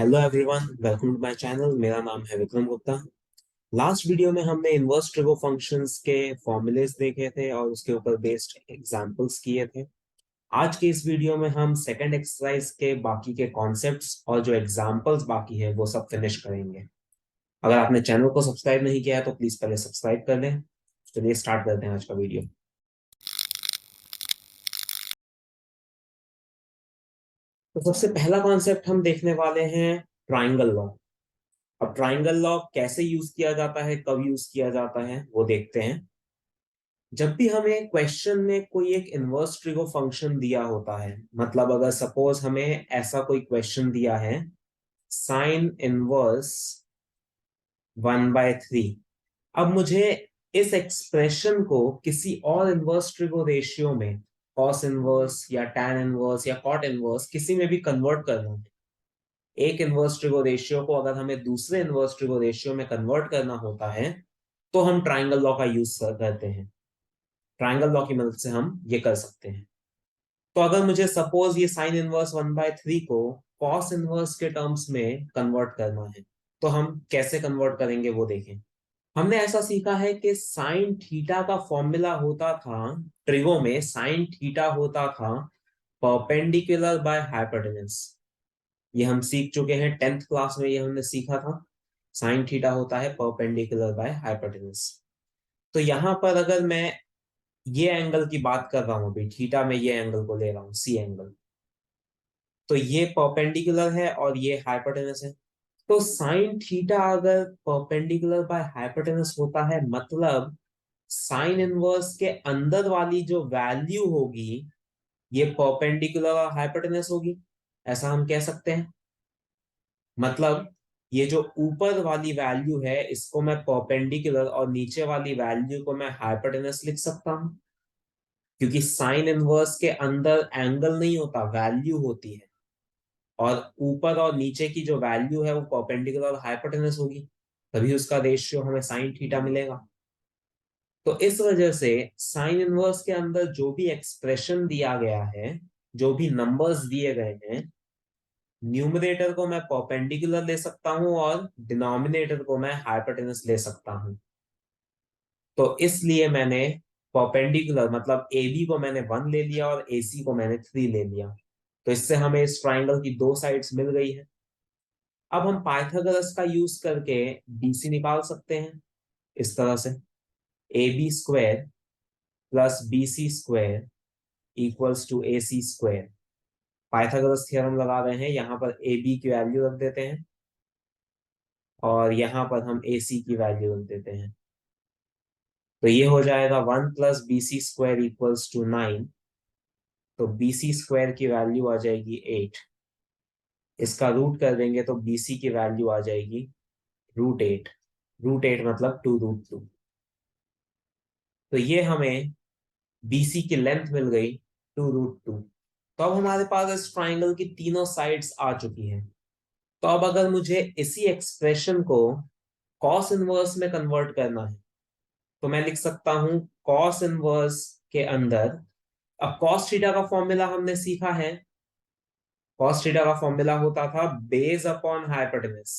Hello everyone, welcome to my channel. मेरा नाम है विक्रम गुप्ता। लास्ट वीडियो में हमने इनवर्स ट्रिगो फंक्शंस के फॉर्मूलेस देखे थे और उसके ऊपर बेस्ड एग्जांपल्स किए थे। आज के इस वीडियो में हम सेकंड एक्सरसाइज के बाकी के कॉन्सेप्ट्स और जो एग्जांपल्स बाकी है वो सब फिनिश करेंगे। अगर आपने चैनल को सब्सक्राइब नहीं किया है तो प्लीज पहले सब्सक्राइब कर लें। चलिए स्टार्ट करते हैं आज का वीडियो। तो सबसे पहला कॉन्सेप्ट हम देखने वाले हैं ट्राइंगल लॉ। अब ट्राइंगल लॉ कैसे यूज किया जाता है, कब यूज किया जाता है, वो देखते हैं। जब भी हमें क्वेश्चन में कोई एक इनवर्स ट्रिगो फंक्शन दिया होता है, मतलब अगर सपोज हमें ऐसा कोई क्वेश्चन दिया है, साइन इनवर्स 1/3। अब मुझे इस एक्सप्रेशन को किसी और इनवर्स ट्रिगो रेशियो में, कॉस इनवर्स या टैन इनवर्स या कॉट इनवर्स, किसी में भी कन्वर्ट करना है। एक इनवर्स ट्रिगो रेशियो को अगर हमें दूसरे इनवर्स ट्रिगो रेशियो में कन्वर्ट करना होता है तो हम ट्राइंगल लॉ का यूज करते हैं। ट्राइंगल लॉ की मदद से हम ये कर सकते हैं। तो अगर मुझे सपोज ये साइन इनवर्स 1/3 को कॉस इनवर्स के टर्म्स में कन्वर्ट करना है, तो हम कैसे कन्वर्ट करेंगे वो देखें। हमने ऐसा सीखा है कि साइन थीटा का फॉर्मूला होता था, ट्रिगो में साइन थीटा होता था परपेंडिकुलर बाय हाइपोटेनस। ये हम सीख चुके हैं 10th क्लास में, ये हमने सीखा था। साइन थीटा होता है परपेंडिकुलर बाय हाइपोटेनस। तो यहां पर अगर मैं ये एंगल की बात कर रहा हूं, अभी थीटा में ये एंगल को ले रहा हूं, सी एंगल, तो ये परपेंडिकुलर है और ये हाइपोटेनस है। तो साइन थीटा अगर परपेंडिकुलर बाय हाइपोटेनस होता है, मतलब साइन इनवर्स के अंदर वाली जो वैल्यू होगी ये परपेंडिकुलर और हाइपोटेनस होगी, ऐसा हम कह सकते हैं। मतलब ये जो ऊपर वाली वैल्यू है इसको मैं परपेंडिकुलर और नीचे वाली वैल्यू को मैं हाइपोटेनस लिख सकता हूं, क्योंकि साइन इनवर्स के अंदर एंगल नहीं होता, वैल्यू होती है। और ऊपर और नीचे की जो वैल्यू है वो परपेंडिकुलर और हाइपोटेनस होगी, तभी उसका रेशियो हमें साइन थीटा मिलेगा। तो इस वजह से साइन इनवर्स के अंदर जो भी एक्सप्रेशन दिया गया है, जो भी नंबर्स दिए गए हैं, न्यूमरेटर को मैं परपेंडिकुलर ले सकता हूं और डिनोमिनेटर को मैं हाइपोटेनस ले सकता हूं। तो इसलिए मैंने परपेंडिकुलर मतलब ए बी को मैंने 1 ले लिया और ए सी को मैंने 3 ले लिया। तो इससे हमें इस ट्राइंगल की दो साइड्स मिल गई है। अब हम पाइथागोरस का यूज करके बीसी निकाल सकते हैं इस तरह से, A B square plus B C square equals to A C square. Pythagoras theorem लगा रहे हैं, यहाँ पर ए बी की वैल्यू रख देते हैं और यहाँ पर हम ए सी की वैल्यू रख देते हैं। तो ये हो जाएगा 1 + bc² इक्वल्स टू 9। तो बी सी स्क्वायर की वैल्यू आ जाएगी 8। इसका रूट कर देंगे तो बी सी की वैल्यू आ जाएगी √8। √8 मतलब 2√2। तो ये हमें बीसी की लेंथ मिल गई 2√2। तो अब हमारे पास इस ट्राइंगल की तीनों साइड्स आ चुकी हैं। तो अब अगर मुझे इसी एक्सप्रेशन को कॉस इनवर्स में कन्वर्ट करना है तो मैं लिख सकता हूं कॉस इनवर्स के अंदर। अब कॉस थीटा का फॉर्मूला हमने सीखा है। कॉस थीटा का फॉर्मूला होता था बेस अपॉन हाइपोटेनस।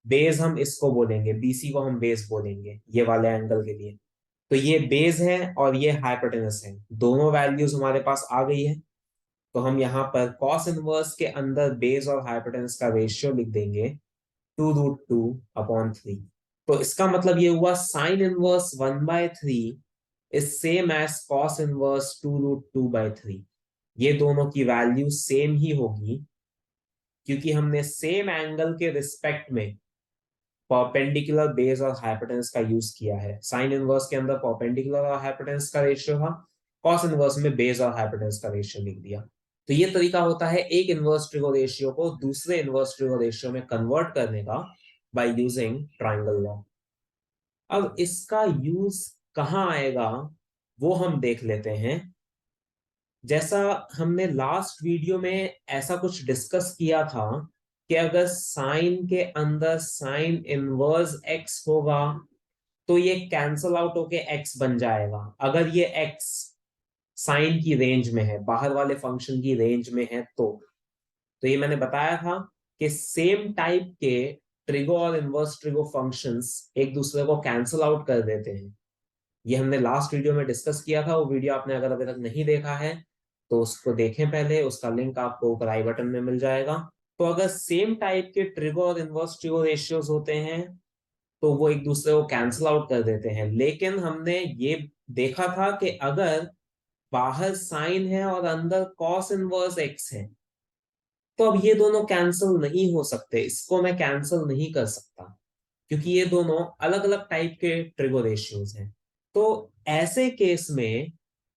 बेस हम इसको बोलेंगे, बीसी को हम बेस बोलेंगे ये वाले एंगल के लिए। तो ये बेस है और ये हाइपोटेनस है, दोनों वैल्यूज हमारे पास आ गई है। तो हम यहाँ पर कॉस इनवर्स के अंदर बेस और हाइपोटेनस का रेशियो लिख देंगे 2√2/3। तो इसका मतलब ये हुआ sine inverse 1/3 is same as cos inverse 2√2/3। ये दोनों की वैल्यू सेम ही होगी, क्योंकि हमने सेम एंगल के रिस्पेक्ट में परपेंडिकुलर बेस और हाइपोटेनस का यूज किया है। साइन इनवर्स के अंदर परपेंडिकुलर और हाइपोटेनस का रेशियो था, कॉस इनवर्स में बेस और हाइपोटेनस का रेशियो लिख दिया। तो ये तरीका होता है एक इनवर्स ट्रिगो रेशियो को दूसरे इनवर्स ट्रिगो रेशियो में कन्वर्ट करने का, बाय यूजिंग ट्राइंगल लॉ। अब इसका यूज कहाँ आएगा वो हम देख लेते हैं। जैसा हमने लास्ट वीडियो में ऐसा कुछ डिस्कस किया था कि अगर साइन के अंदर साइन इनवर्स एक्स होगा तो ये कैंसल आउट होके एक्स बन जाएगा, अगर ये एक्स साइन की रेंज में है, बाहर वाले फंक्शन की रेंज में है। तो ये मैंने बताया था कि सेम टाइप के ट्रिगो और इनवर्स ट्रिगो फंक्शंस एक दूसरे को कैंसल आउट कर देते हैं। ये हमने लास्ट वीडियो में डिस्कस किया था, वो वीडियो आपने अगर अभी तक नहीं देखा है तो उसको देखें पहले, उसका लिंक आपको ऊपर आई बटन में मिल जाएगा। तो अगर सेम टाइप के ट्रिगो और इनवर्स ट्रिगो रेशियोज होते हैं तो वो एक दूसरे को कैंसिल आउट कर देते हैं। लेकिन हमने ये देखा था कि अगर बाहर साइन है और अंदर कॉस इनवर्स एक्स है तो अब ये दोनों कैंसिल नहीं हो सकते, इसको मैं कैंसिल नहीं कर सकता क्योंकि ये दोनों अलग अलग टाइप के ट्रिगो रेशियोज हैं। तो ऐसे केस में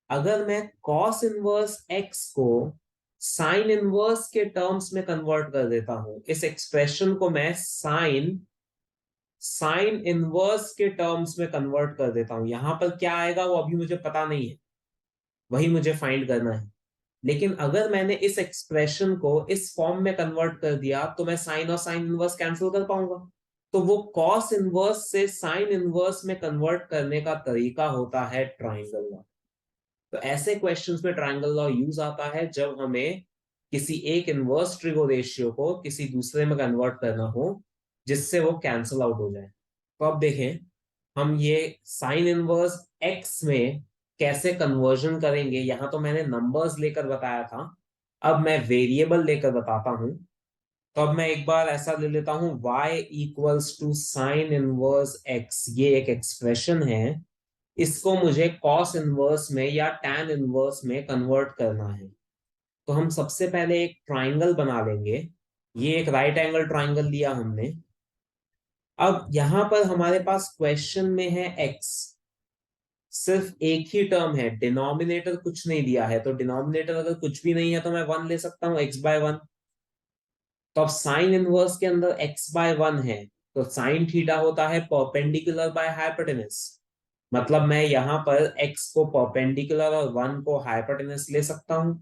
अगर मैं कॉस इनवर्स एक्स को साइन इनवर्स के टर्म्स में कन्वर्ट कर देता हूं, इस एक्सप्रेशन को मैं साइन साइन इनवर्स के टर्म्स में कन्वर्ट कर देता हूं, यहां पर क्या आएगा वो अभी मुझे पता नहीं है, वही मुझे फाइंड करना है। लेकिन अगर मैंने इस एक्सप्रेशन को इस फॉर्म में कन्वर्ट कर दिया तो मैं साइन और साइन इनवर्स कैंसिल कर पाऊंगा। तो वो कॉस इनवर्स से साइन इनवर्स में कन्वर्ट करने का तरीका होता है ट्राइंगल लॉ। तो ऐसे क्वेश्चंस में ट्राइंगल लॉ यूज आता है जब हमें किसी एक इनवर्स ट्रिगो रेशियो को किसी दूसरे में कन्वर्ट करना हो जिससे वो कैंसिल आउट हो जाए। तो अब देखें हम ये साइन इनवर्स एक्स में कैसे कन्वर्जन करेंगे। यहां तो मैंने नंबर्स लेकर बताया था, अब मैं वेरिएबल लेकर बताता हूं। तो अब मैं एक बार ऐसा ले लेता हूं y equals to sine inverse x, ये एक एक्सप्रेशन है, इसको मुझे कॉस इनवर्स में या टैन इनवर्स में कन्वर्ट करना है। तो हम सबसे पहले एक ट्राइंगल बना लेंगे, ये एक राइट एंगल ट्राइंगल लिया हमने। अब यहां पर हमारे पास क्वेश्चन में है x, सिर्फ एक ही टर्म है, डिनोमिनेटर कुछ नहीं दिया है, तो डिनोमिनेटर अगर कुछ भी नहीं है तो मैं 1 ले सकता हूँ, x/1। तो अब साइन इनवर्स के अंदर x/1 है, तो साइन थीटा होता है परपेंडिकुलर बाय हाइपोटेनस, मतलब मैं यहाँ पर x को परपेंडिकुलर और 1 को हाइपोटेनस ले सकता हूँ।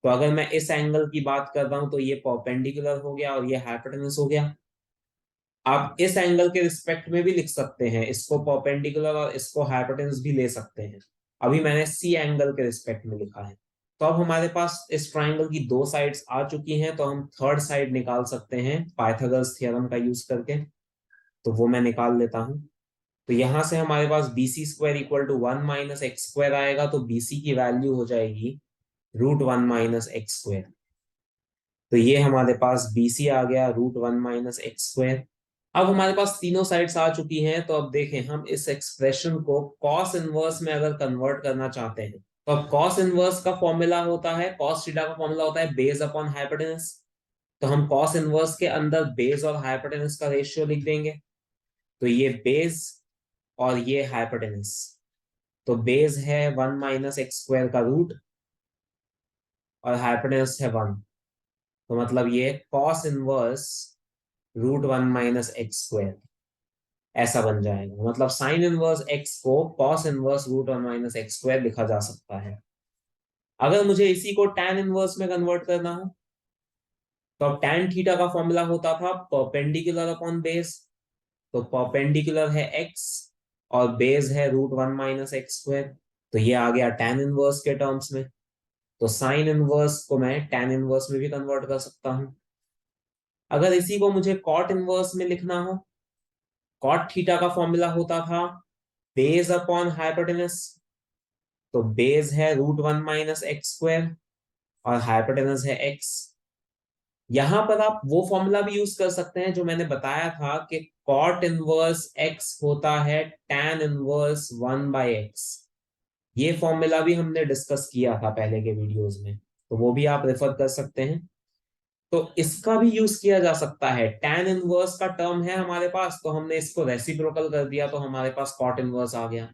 तो अगर मैं इस एंगल की बात कर रहा हूं तो ये परपेंडिकुलर हो गया और ये हाइपोटेनस हो गया। आप इस एंगल के रिस्पेक्ट में भी लिख सकते हैं, इसको परपेंडिकुलर और इसको हाइपोटेनस भी ले सकते हैं। अभी मैंने सी एंगल के रिस्पेक्ट में लिखा है। तो अब हमारे पास इस ट्राइंगल की दो साइड्स आ चुकी हैं, तो हम थर्ड साइड निकाल सकते हैं पाइथागोरस थ्योरम का यूज करके। तो वो मैं निकाल लेता हूं। तो यहां से हमारे पास BC² इक्वल टू 1 - x² आएगा, तो BC की वैल्यू हो जाएगी √1 - x²। तो ये हमारे पास BC आ गया √1 - x²। अब हमारे पास तीनों साइड्स आ चुकी हैं, तो अब देखें हम इस एक्सप्रेशन को कॉस इनवर्स में अगर कन्वर्ट करना चाहते हैं तो अब कॉस इनवर्स का फॉर्मूला होता है, कॉस थीटा का फॉर्मूला होता है बेस अपॉन हाइपोटेनस। तो हम कॉस इनवर्स के अंदर बेस और हाइपोटेनस का रेशियो लिख देंगे। तो ये बेस और ये हाइपोटेनस, तो बेस है 1 - x² का रूट और हाइपोटेनस है 1, तो मतलब ये कॉस इनवर्स √1 - x², ऐसा बन जाएगा। मतलब साइन इनवर्स x को कॉस इनवर्स √1 - x² लिखा जा सकता है। अगर मुझे इसी को टैन इनवर्स में कन्वर्ट करना हो तो अब टैन थीटा का फॉर्मूला होता था परपेंडिकुलर अपॉन बेस। तो परपेंडिकुलर है x और बेस है √1 - x², तो ये आ गया टैन इनवर्स के टर्म्स में। तो साइन इनवर्स को मैं टैन इनवर्स में भी कन्वर्ट कर सकता हूं। अगर इसी को मुझे कॉट इनवर्स में लिखना हो, कॉट थीटा का फॉर्मूला होता था बेस अपॉन हाइपोटेनस। तो बेस है √1 - x² और हाइपोटेनस है x। यहां पर आप वो फॉर्मूला भी यूज कर सकते हैं जो मैंने बताया था कि कॉट इनवर्स x होता है tan इनवर्स 1/x। ये फॉर्मूला भी हमने डिस्कस किया था पहले के वीडियोस में, तो वो भी आप रेफर कर सकते हैं। तो इसका भी यूज किया जा सकता है, tan इनवर्स का टर्म है हमारे पास तो हमने इसको रेसिप्रोकल कर दिया तो हमारे पास कॉट इनवर्स आ गया।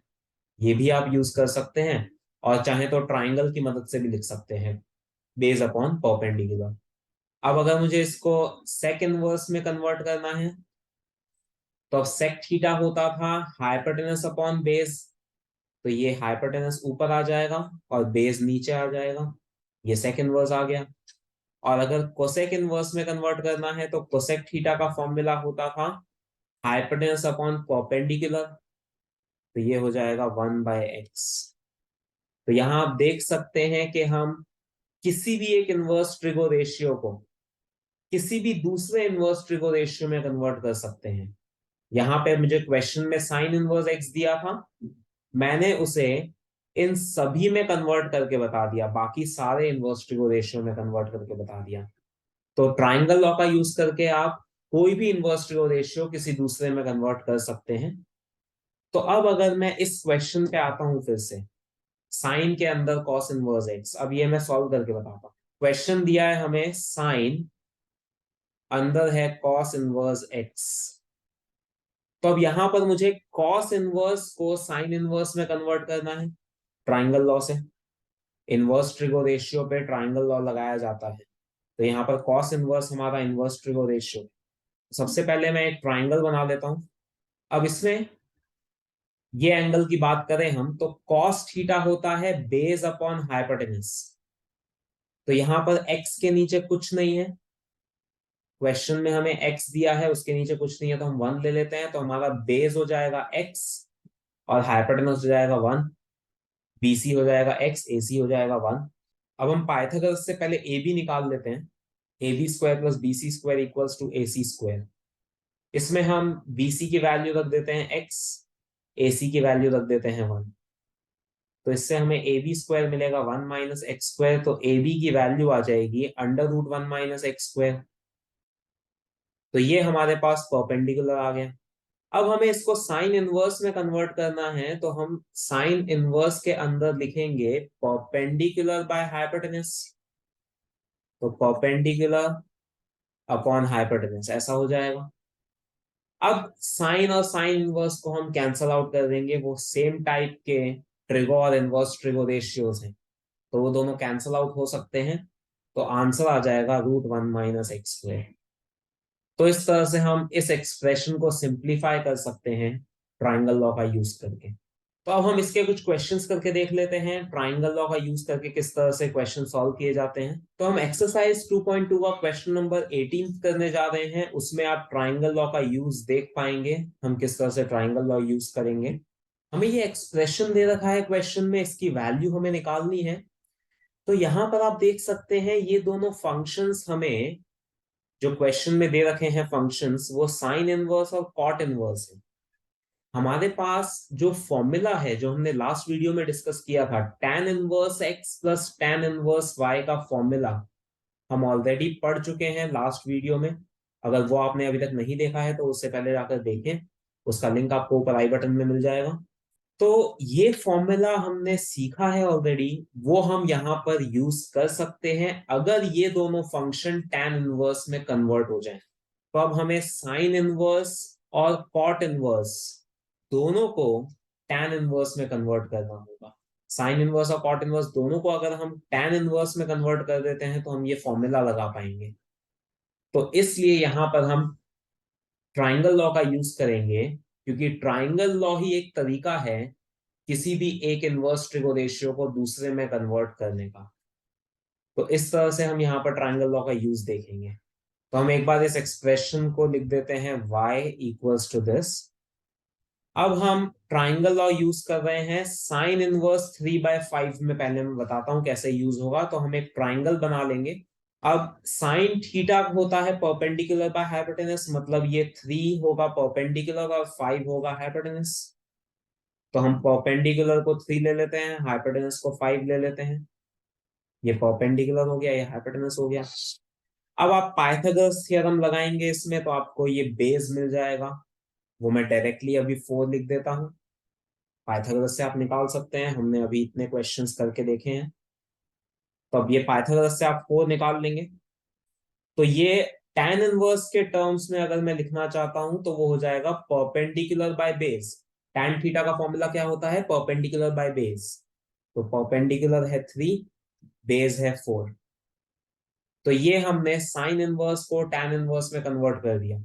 ये भी आप यूज कर सकते हैं, और चाहे तो ट्राइंगल की मदद से भी लिख सकते हैं बेस अपॉन परपेंडिकुलर। अब अगर मुझे इसको सेक इनवर्स में कन्वर्ट करना है तो अब सेक थीटा होता था हाइपोटेनस अपॉन बेस। तो ये हाइपोटेनस ऊपर आ जाएगा और बेस नीचे आ जाएगा, ये सेक इनवर्स आ गया। और अगर कोसेक इनवर्स में कन्वर्ट करना है तो कोसेक थीटा का फॉर्मूला होता था हाइपोटेनस अपॉन परपेंडिकुलर, तो ये हो जाएगा 1/x। तो यहां आप देख सकते हैं कि हम किसी भी एक इनवर्स ट्रिगो रेशियो को किसी भी दूसरे इनवर्स ट्रिगो रेशियो में कन्वर्ट कर सकते हैं। यहाँ पे मुझे क्वेश्चन में साइन इनवर्स एक्स दिया था, मैंने उसे इन सभी में कन्वर्ट करके बता दिया, बाकी सारे इनवर्स ट्रिगो रेशियो में कन्वर्ट करके बता दिया। तो ट्राइंगल लॉ का यूज करके आप कोई भी इनवर्स ट्रिगो रेशियो किसी दूसरे में कन्वर्ट कर सकते हैं। तो अब अगर मैं इस क्वेश्चन पे आता हूं फिर से, साइन के अंदर कॉस इनवर्स एक्स, अब ये मैं सॉल्व करके बताता हूँ। क्वेश्चन दिया है हमें साइन, अंदर है कॉस इनवर्स एक्स। तो अब यहां पर मुझे कॉस इनवर्स को साइन इनवर्स में कन्वर्ट करना है ट्राइंगल लॉ से। इनवर्स ट्रिगो रेशियो पे ट्राइंगल लॉ लगाया जाता है। तो यहाँ पर कॉस इनवर्स हमारा इनवर्स ट्रिगो रेशियो। सबसे पहले मैं एक ट्राइंगल बना लेता हूं। अब इसमें ये एंगल की बात करें हम, तो कॉस थीटा होता है बेस अपॉन हाइपोटेनस। तो यहां पर एक्स के नीचे कुछ नहीं है, क्वेश्चन में हमें एक्स दिया है, उसके नीचे कुछ नहीं है, तो हम 1 ले लेते हैं। तो हमारा बेस हो जाएगा एक्स और हाइपोटेनस हो जाएगा 1। बीसी हो जाएगा एक्स, एसी हो जाएगा 1। अब हम पाइथागोरस से पहले ए बी निकाल लेते हैं। A B square plus B C square equals to A C square. इसमें हम बीसी की वैल्यू रख देते हैं एक्स, एसी की वैल्यू रख देते हैं 1। तो इससे हमें ए बी स्क्वायर मिलेगा 1 माइनस एक्स स्क्वायर। तो ए बी की वैल्यू आ जाएगी under root 1 minus x square. तो ये हमारे पास परपेंडिकुलर आ गया। अब हमें इसको साइन इनवर्स में कन्वर्ट करना है, तो हम साइन इनवर्स के अंदर लिखेंगे परपेंडिकुलर बाय हाइपोटेनस। तो परपेंडिकुलर अपॉन हाइपोटेनस ऐसा हो जाएगा। अब साइन और साइन इनवर्स को हम कैंसल आउट कर देंगे, वो सेम टाइप के ट्रिगो और इनवर्स ट्रिगो रेशियोज हैं, तो वो दोनों कैंसल आउट हो सकते हैं। तो आंसर आ जाएगा रूट 1 माइनस एक्स स्क्वायर। तो इस तरह से हम इस एक्सप्रेशन को सिंप्लीफाई कर सकते हैं ट्राइंगल लॉ का यूज करके। तो अब हम इसके कुछ क्वेश्चंस करके देख लेते हैं ट्राइंगल लॉ का यूज करके किस तरह से क्वेश्चन सॉल्व किए जाते हैं। तो हम एक्सरसाइज 2.2 का क्वेश्चन नंबर 18 करने जा रहे हैं। उसमें आप ट्राइंगल लॉ का यूज देख पाएंगे, हम किस तरह से ट्राइंगल लॉ यूज करेंगे। हमें ये एक्सप्रेशन दे रखा है क्वेश्चन में, इसकी वैल्यू हमें निकालनी है। तो यहां पर आप देख सकते हैं ये दोनों फंक्शंस हमें जो क्वेश्चन में दे रखे हैं फंक्शंस, वो साइन इनवर्स और कॉट इनवर्स है। हमारे पास जो फॉर्मूला है जो हमने लास्ट वीडियो में डिस्कस किया था, tan inverse x plus tan inverse y का फॉर्मूला, हम ऑलरेडी पढ़ चुके हैं लास्ट वीडियो में। अगर वो आपने अभी तक नहीं देखा है तो उससे पहले जाकर देखें, उसका लिंक आपको ऊपर आई बटन में मिल जाएगा। तो ये फॉर्मूला हमने सीखा है ऑलरेडी, वो हम यहाँ पर यूज कर सकते हैं अगर ये दोनों फंक्शन tan इनवर्स में कन्वर्ट हो जाएं। तो अब हमें साइन इनवर्स और कॉट इनवर्स दोनों को tan इनवर्स में कन्वर्ट करना होगा। साइन इनवर्स और कॉट इनवर्स दोनों को अगर हम tan इनवर्स में कन्वर्ट कर देते हैं तो हम ये फॉर्मूला लगा पाएंगे। तो इसलिए यहां पर हम ट्राइंगल लॉ का यूज करेंगे, क्योंकि ट्राइंगल लॉ ही एक तरीका है किसी भी एक इनवर्स ट्रिगो रेशियो को दूसरे में कन्वर्ट करने का। तो इस तरह से हम यहाँ पर ट्राइंगल लॉ का यूज देखेंगे। तो हम एक बार इस एक्सप्रेशन को लिख देते हैं y इक्वल्स टू दिस। अब हम ट्राइंगल लॉ यूज कर रहे हैं साइन इनवर्स 3/5 में। पहले मैं बताता हूं कैसे यूज होगा। तो हम एक ट्राइंगल बना लेंगे। अब साइन थीटा होता है परपेंडिकुलर बाय हाइपोटेनस, मतलब ये 3 होगा परपेंडिकुलर और 5 होगा हाइपोटेनस। तो हम परपेंडिकुलर को 3 ले लेते हैं, हाइपोटेनस को 5 ले लेते हैं। ये परपेंडिकुलर हो गया, ये हाइपोटेनस हो गया। अब आप पाइथागोरस थ्योरम लगाएंगे इसमें, तो आपको ये बेस मिल जाएगा। वो मैं डायरेक्टली अभी 4 लिख देता हूँ। पाइथागोरस से आप निकाल सकते हैं, हमने अभी इतने क्वेश्चंस करके देखे हैं। तो अब ये पाइथागोरस से आप 4 निकाल लेंगे। तो ये tan इनवर्स के टर्म्स में अगर मैं लिखना चाहता हूं तो वो हो जाएगा perpendicular by base. tan theta का फॉर्मूला क्या होता है? Perpendicular by base. तो परपेंडिकुलर है 3, बेस है 4। तो ये हमने साइन इनवर्स को tan इनवर्स में कन्वर्ट कर दिया।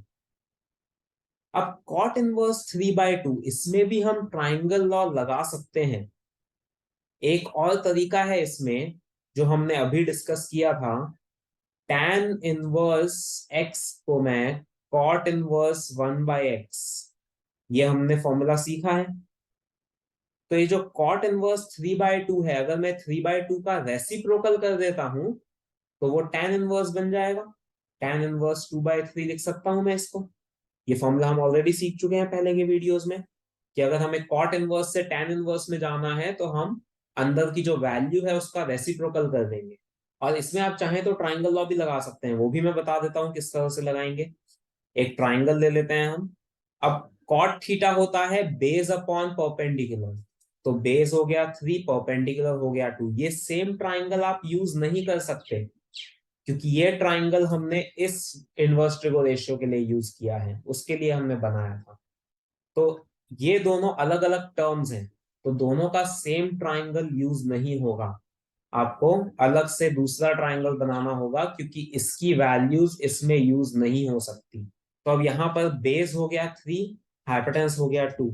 अब कॉट इनवर्स 3/2, इसमें भी हम ट्राइंगल लॉ लगा सकते हैं। एक और तरीका है इसमें जो हमने अभी डिस्कस किया था, tan इनवर्स x को मैं कॉट इनवर्स 1/x, ये हमने फॉर्मूला सीखा है। तो ये जो कॉट इनवर्स 3/2 है, अगर मैं 3/2 का रेसिप्रोकल कर देता हूं तो वो tan इनवर्स बन जाएगा। tan इनवर्स 2/3 लिख सकता हूं मैं इसको। ये फॉर्मूला हम ऑलरेडी सीख चुके हैं पहले के वीडियोस में कि अगर हमें कॉट इनवर्स से tan इनवर्स में जाना है तो हम अंदर की जो वैल्यू है उसका रेसिप्रोकल कर देंगे। और इसमें आप चाहें तो ट्राइंगल लॉ भी लगा सकते हैं, वो भी मैं बता देता हूं किस तरह से लगाएंगे। एक ट्राइंगल ले लेते हैं हम। अब कॉट थीटा होता है बेस अपॉन परपेंडिकुलर, तो बेस हो गया 3, परपेंडिकुलर हो गया 2। ये सेम ट्राइंगल आप यूज नहीं कर सकते क्योंकि ये ट्राइंगल हमने इस इनवर्स ट्रिगो रेशियो के लिए यूज किया है, उसके लिए हमने बनाया था। तो ये दोनों अलग अलग टर्म्स हैं, तो दोनों का सेम ट्राइंगल यूज नहीं होगा। आपको अलग से दूसरा ट्राइंगल बनाना होगा क्योंकि इसकी वैल्यूज इसमें यूज नहीं हो सकती। तो अब यहाँ पर बेस हो गया 3, हाइपोटेनस हो गया 2।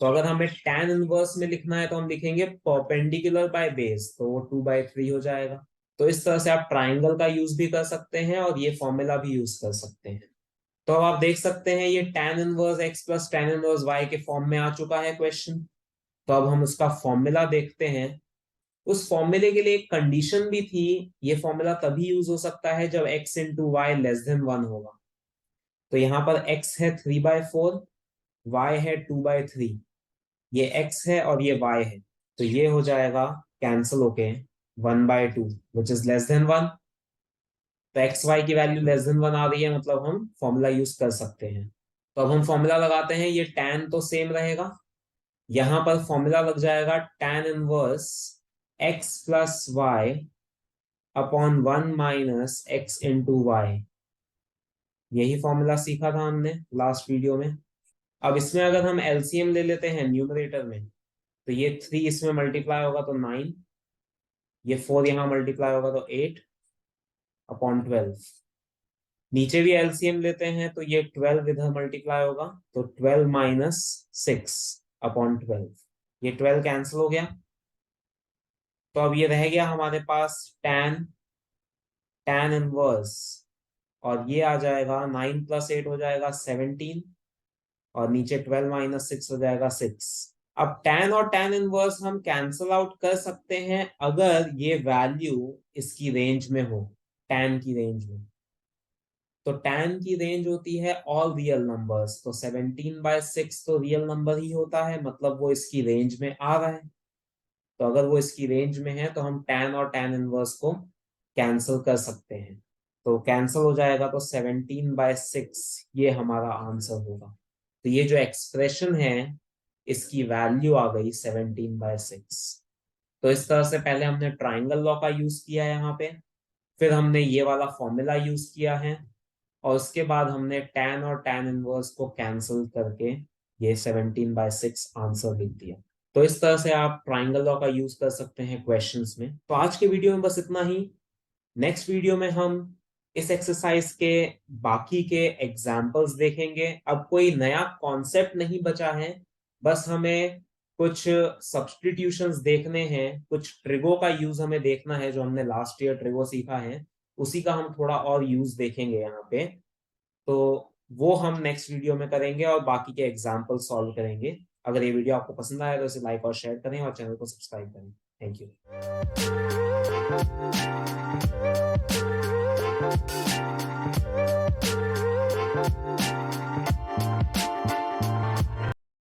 तो अगर हमें tan इनवर्स में लिखना है तो हम लिखेंगे परपेंडिकुलर बाय बेस, तो वो 2/3 हो जाएगा। तो इस तरह से आप ट्राइंगल का यूज भी कर सकते हैं और ये फॉर्मूला भी यूज कर सकते हैं। तो अब आप देख सकते हैं ये tan inverse x plus tan inverse y के फॉर्म में आ चुका है क्वेश्चन। तो अब हम उसका फॉर्मूला देखते हैं। उस फॉर्मूले के लिए एक कंडीशन भी थी, ये फॉर्मूला तभी यूज हो सकता है जब x into y less than 1 होगा। तो यहाँ पर x है 3/4, y है 2/3, ये x है और ये y है, तो ये हो जाएगा कैंसिल होके 1/2 विच इज लेस देन 1। तो एक्स वाई की वैल्यू लेस देन 1 आ रही है, मतलब हम फॉर्मूला यूज कर सकते हैं। तो अब हम फॉर्मूला लगाते हैं, ये tan तो सेम रहेगा, यहां पर फॉर्मूला लग जाएगा tan inverse x plus y upon 1 minus x into y. यही फॉर्मूला सीखा था हमने लास्ट वीडियो में। अब इसमें अगर हम एलसीएम ले लेते हैं न्यूमरेटर में, तो ये 3 इसमें मल्टीप्लाई होगा तो 9, ये 4 यहाँ मल्टीप्लाई होगा तो 8 अपॉन 12। नीचे भी एलसीएम लेते हैं तो ये 12 इधर मल्टीप्लाई होगा तो 12 माइनस 6 अपॉन 12, ये 12 कैंसिल हो गया। तो अब ये रह गया हमारे पास tan इनवर्स, और ये आ जाएगा 9 प्लस 8 हो जाएगा 17, और नीचे 12 माइनस 6 हो जाएगा 6। अब tan और tan इनवर्स हम कैंसल आउट कर सकते हैं अगर ये वैल्यू इसकी रेंज में हो, tan की रेंज में। तो tan की रेंज होती है ऑल रियल नंबर्स, तो 17/6 तो रियल नंबर ही होता है, मतलब वो इसकी रेंज में आ रहा है। तो अगर वो इसकी रेंज में है तो हम tan और tan इनवर्स को कैंसिल कर सकते हैं। तो कैंसिल हो जाएगा तो 17/6 ये हमारा आंसर होगा। तो ये जो एक्सप्रेशन है इसकी वैल्यू आ गई 17/6। तो इस तरह से पहले हमने ट्राइंगल लॉ का यूज किया है यहाँ पे, फिर हमने ये वाला फॉर्मूला यूज किया है, और उसके बाद हमने tan और tan इनवर्स को कैंसिल करके ये 17/6 आंसर लिख दिया। तो इस तरह से आप ट्राइंगल लॉ का यूज कर सकते हैं क्वेश्चंस में। तो आज के वीडियो में बस इतना ही। नेक्स्ट वीडियो में हम इस एक्सरसाइज के बाकी के एग्जाम्पल्स देखेंगे। अब कोई नया कॉन्सेप्ट नहीं बचा है, बस हमें कुछ सब्स्टिट्यूशंस देखने हैं, कुछ ट्रिगो का यूज हमें देखना है, जो हमने लास्ट ईयर ट्रिगो सीखा है उसी का हम थोड़ा और यूज देखेंगे यहाँ पे। तो वो हम नेक्स्ट वीडियो में करेंगे और बाकी के एग्जाम्पल सॉल्व करेंगे। अगर ये वीडियो आपको पसंद आया तो इसे लाइक और शेयर करें और चैनल को सब्सक्राइब करें। Thank you.